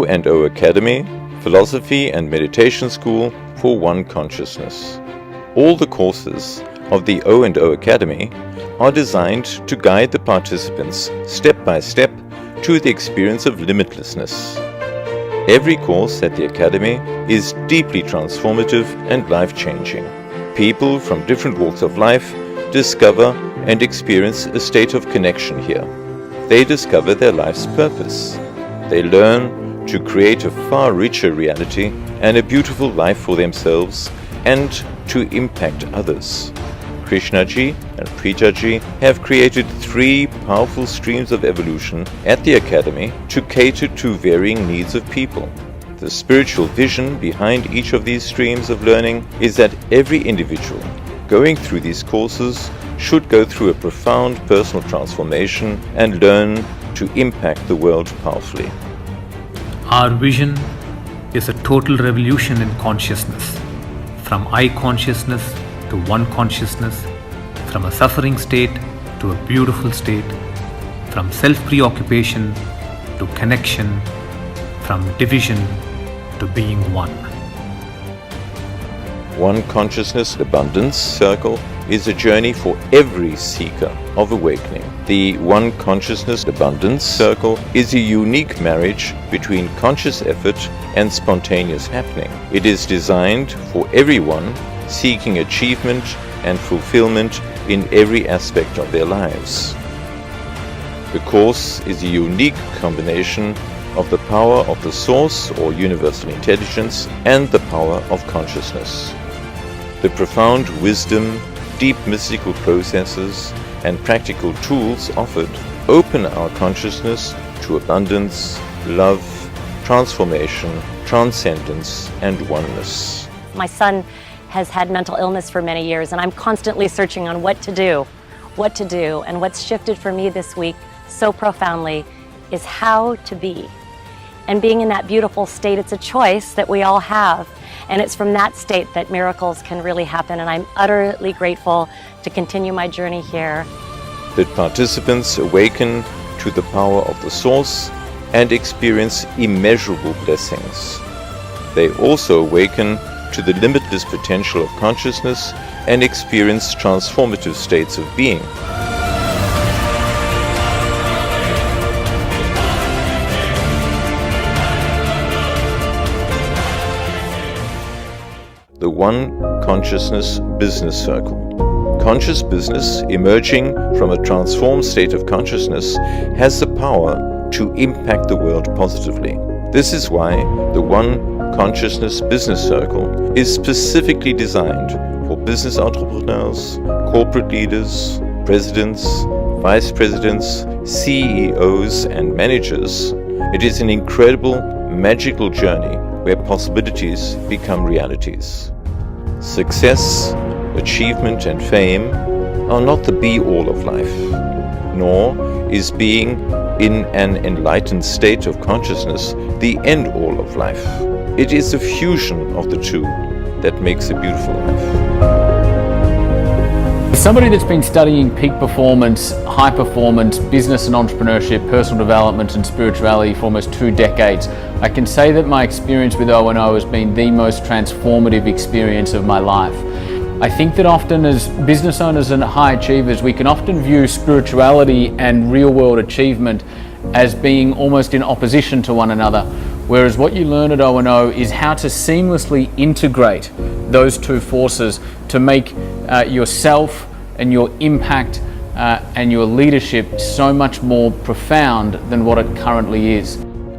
O&O Academy, Philosophy and Meditation School for One Consciousness. All the courses of the O&O Academy are designed to guide the participants step by step to the experience of limitlessness. Every course at the Academy is deeply transformative and life-changing. People from different walks of life discover and experience a state of connection here. They discover their life's purpose. They learn to create a far richer reality and a beautiful life for themselves and to impact others. Krishnaji and Preethaji have created 3 powerful streams of evolution at the Academy to cater to varying needs of people. The spiritual vision behind each of these streams of learning is that every individual going through these courses should go through a profound personal transformation and learn to impact the world powerfully. Our vision is a total revolution in consciousness, from I consciousness to one consciousness, from a suffering state to a beautiful state, from self-preoccupation to connection, from division to being one. One Consciousness Abundance Circle is a journey for every seeker of awakening. The One Consciousness Abundance Circle is a unique marriage between conscious effort and spontaneous happening. It is designed for everyone seeking achievement and fulfillment in every aspect of their lives. The course is a unique combination of the power of the Source or Universal Intelligence and the power of consciousness. The profound wisdom, deep mystical processes, and practical tools offered open our consciousness to abundance, love, transformation, transcendence, and oneness. My son has had mental illness for many years, and I'm constantly searching on what to do. And what's shifted for me this week so profoundly is how to be. And being in that beautiful state, it's a choice that we all have. And it's from that state that miracles can really happen. And I'm utterly grateful to continue my journey here. The participants awaken to the power of the Source and experience immeasurable blessings. They also awaken to the limitless potential of consciousness and experience transformative states of being. The One Consciousness Business Circle. Conscious business, emerging from a transformed state of consciousness, has the power to impact the world positively. This is why the One Consciousness Business Circle is specifically designed for business entrepreneurs, corporate leaders, presidents, vice presidents, CEOs, and managers. It is an incredible, magical journey where possibilities become realities. Success, achievement, and fame are not the be-all of life, nor is being in an enlightened state of consciousness the end-all of life. It is the fusion of the two that makes a beautiful life. As somebody that's been studying peak performance, high performance, business and entrepreneurship, personal development and spirituality for almost 2 decades, I can say that my experience with O&O has been the most transformative experience of my life. I think that often as business owners and high achievers, we can often view spirituality and real world achievement as being almost in opposition to one another. Whereas what you learn at O&O is how to seamlessly integrate those two forces to make yourself and your impact and your leadership so much more profound than what it currently is.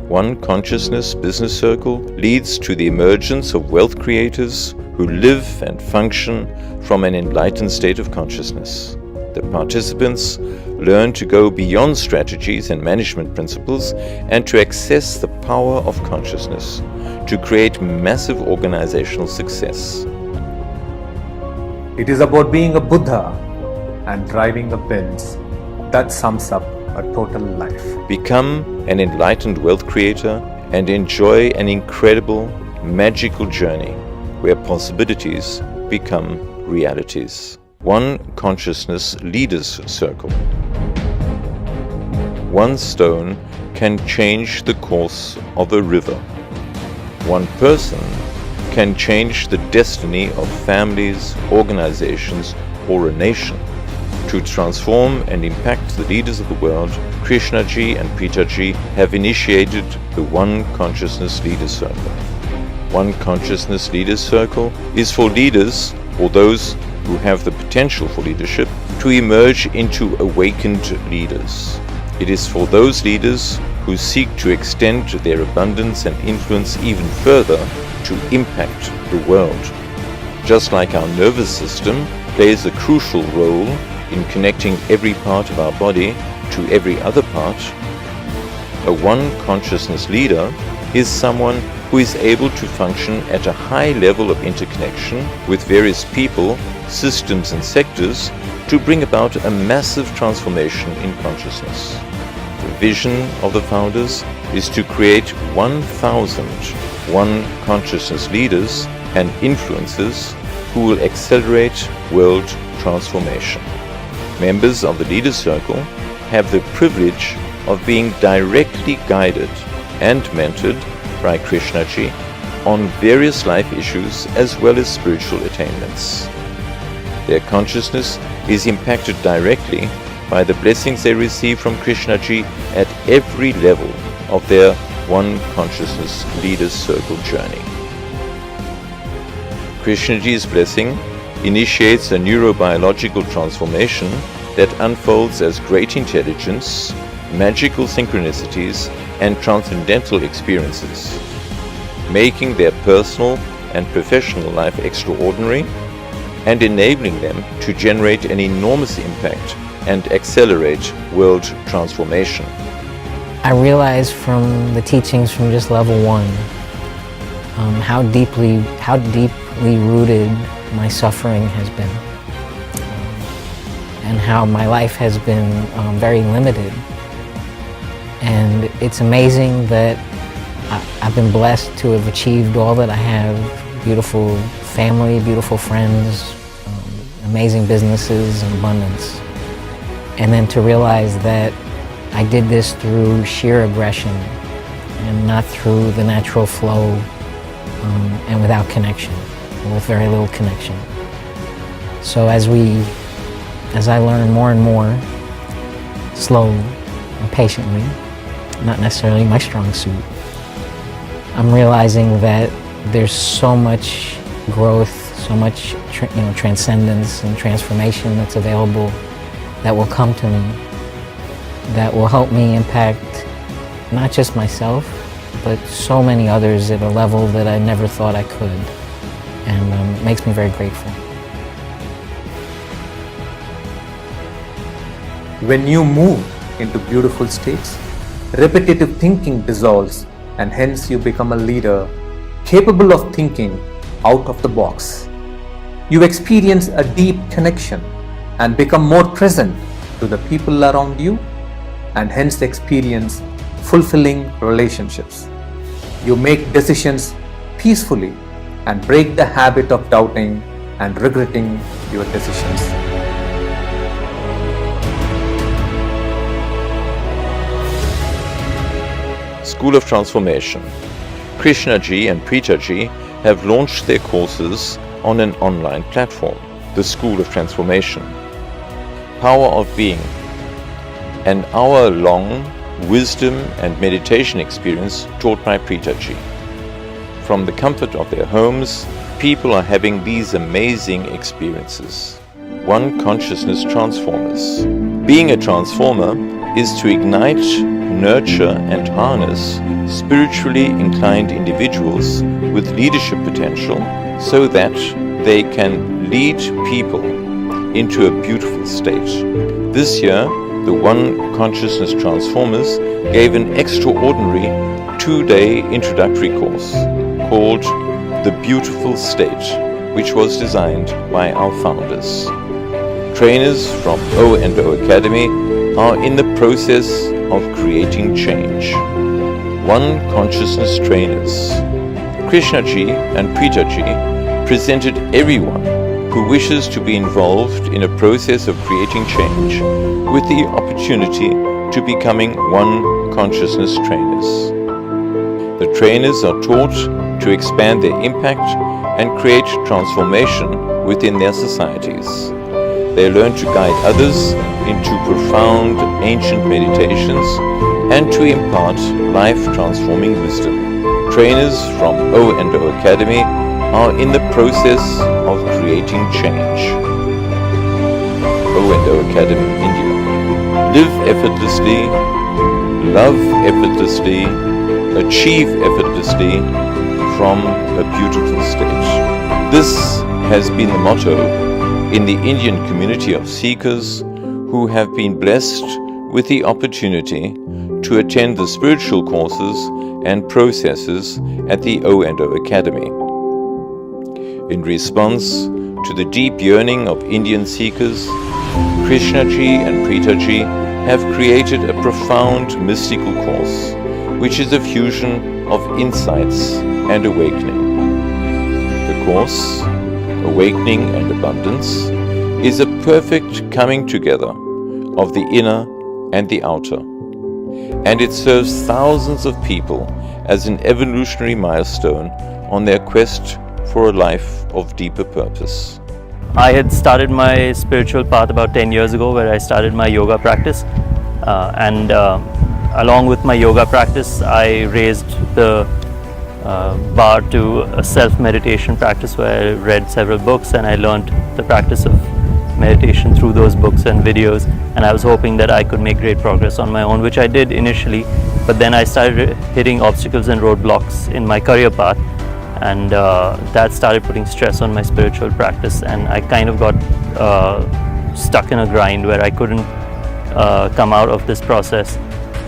One Consciousness Business Circle leads to the emergence of wealth creators who live and function from an enlightened state of consciousness. The participants learn to go beyond strategies and management principles and to access the power of consciousness to create massive organizational success. It is about being a Buddha and driving a Benz. That sums up a total life. Become an enlightened wealth creator and enjoy an incredible, magical journey where possibilities become realities. One Consciousness Leaders Circle. one stone can change the course of a river. One person can change the destiny of families, organizations, or a nation. To transform and impact the leaders of the world, Krishnaji and Preethaji have initiated the One Consciousness Leaders Circle. One Consciousness Leaders Circle is for leaders or those who have the potential for leadership to emerge into awakened leaders. It is for those leaders who seek to extend their abundance and influence even further to impact the world. Just like our nervous system plays a crucial role in connecting every part of our body to every other part, a One Consciousness leader is someone who is able to function at a high level of interconnection with various people, systems and sectors to bring about a massive transformation in consciousness. The vision of the founders is to create 1,000 One Consciousness leaders and influencers who will accelerate world transformation. Members of the Leaders Circle have the privilege of being directly guided and mentored by Krishnaji on various life issues as well as spiritual attainments. Their consciousness is impacted directly by the blessings they receive from Krishnaji at every level of their One Consciousness Leaders Circle journey. Krishnaji's blessing initiates a neurobiological transformation that unfolds as great intelligence, magical synchronicities, and transcendental experiences, making their personal and professional life extraordinary and enabling them to generate an enormous impact and accelerate world transformation. I realized from the teachings from just level 1 how deeply rooted my suffering has been, and how my life has been very limited. And it's amazing that I've been blessed to have achieved all that I have. Beautiful family, beautiful friends, amazing businesses, and abundance. And then to realize that I did this through sheer aggression and not through the natural flow and without connection, or with very little connection. So as I learn more and more, slowly and patiently, not necessarily my strong suit, I'm realizing that there's so much growth, so much transcendence and transformation that's available that will come to me, that will help me impact not just myself, but so many others at a level that I never thought I could. And it makes me very grateful. When you move into beautiful states, repetitive thinking dissolves, and hence you become a leader capable of thinking out of the box. You experience a deep connection and become more present to the people around you, and hence experience fulfilling relationships. You make decisions peacefully and break the habit of doubting and regretting your decisions. School of Transformation. Krishnaji and Preethaji have launched their courses on an online platform, the School of Transformation. Power of Being, an hour-long wisdom and meditation experience taught by Preethaji. From the comfort of their homes, people are having these amazing experiences. One Consciousness Transformers. Being a transformer is to ignite, nurture and harness spiritually inclined individuals with leadership potential so that they can lead people into a beautiful state. This year, the One Consciousness Transformers gave an extraordinary 2-day introductory course called The Beautiful State, which was designed by our founders. Trainers from O&O Academy are in the process of creating change. One Consciousness Trainers. Krishnaji and Preethaji presented everyone who wishes to be involved in a process of creating change with the opportunity to becoming One Consciousness trainers. The trainers are taught to expand their impact and create transformation within their societies. They learn to guide others into profound ancient meditations and to impart life-transforming wisdom. Trainers from O&O Academy are in the process of creating change. O&O Academy, India. Live effortlessly, love effortlessly, achieve effortlessly from a beautiful state. This has been the motto in the Indian community of seekers who have been blessed with the opportunity to attend the spiritual courses and processes at the O&O Academy. In response to the deep yearning of Indian seekers, Krishnaji and Preethaji have created a profound mystical course, which is a fusion of insights and awakening. The course, Awakening and Abundance, is a perfect coming together of the inner and the outer, and it serves thousands of people as an evolutionary milestone on their quest for a life of deeper purpose. I had started my spiritual path about 10 years ago, where I started my yoga practice, and along with my yoga practice I raised the bar to a self-meditation practice, where I read several books and I learned the practice of meditation through those books and videos, and I was hoping that I could make great progress on my own, which I did initially, but then I started hitting obstacles and roadblocks in my career path, and that started putting stress on my spiritual practice, and I kind of got stuck in a grind where I couldn't come out of this process,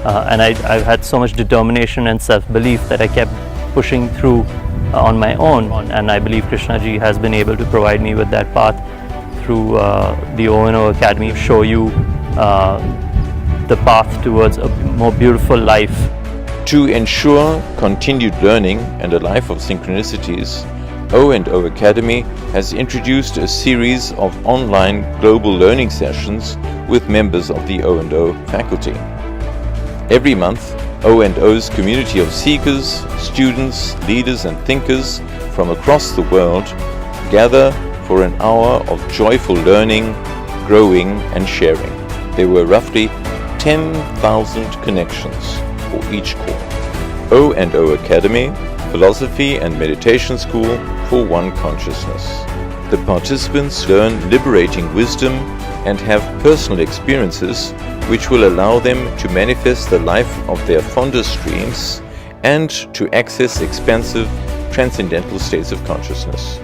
and I've had so much determination and self-belief that I kept pushing through on my own, and I believe Krishnaji has been able to provide me with that path through the O&O Academy, show you the path towards a more beautiful life. To ensure continued learning and a life of synchronicities, O&O Academy has introduced a series of online global learning sessions with members of the O&O faculty. Every month, O&O's community of seekers, students, leaders and thinkers from across the world gather for an hour of joyful learning, growing and sharing. There were roughly 10,000 connections for each course. O&O Academy, Philosophy and Meditation School for One Consciousness. The participants learn liberating wisdom and have personal experiences which will allow them to manifest the life of their fondest dreams and to access expansive transcendental states of consciousness.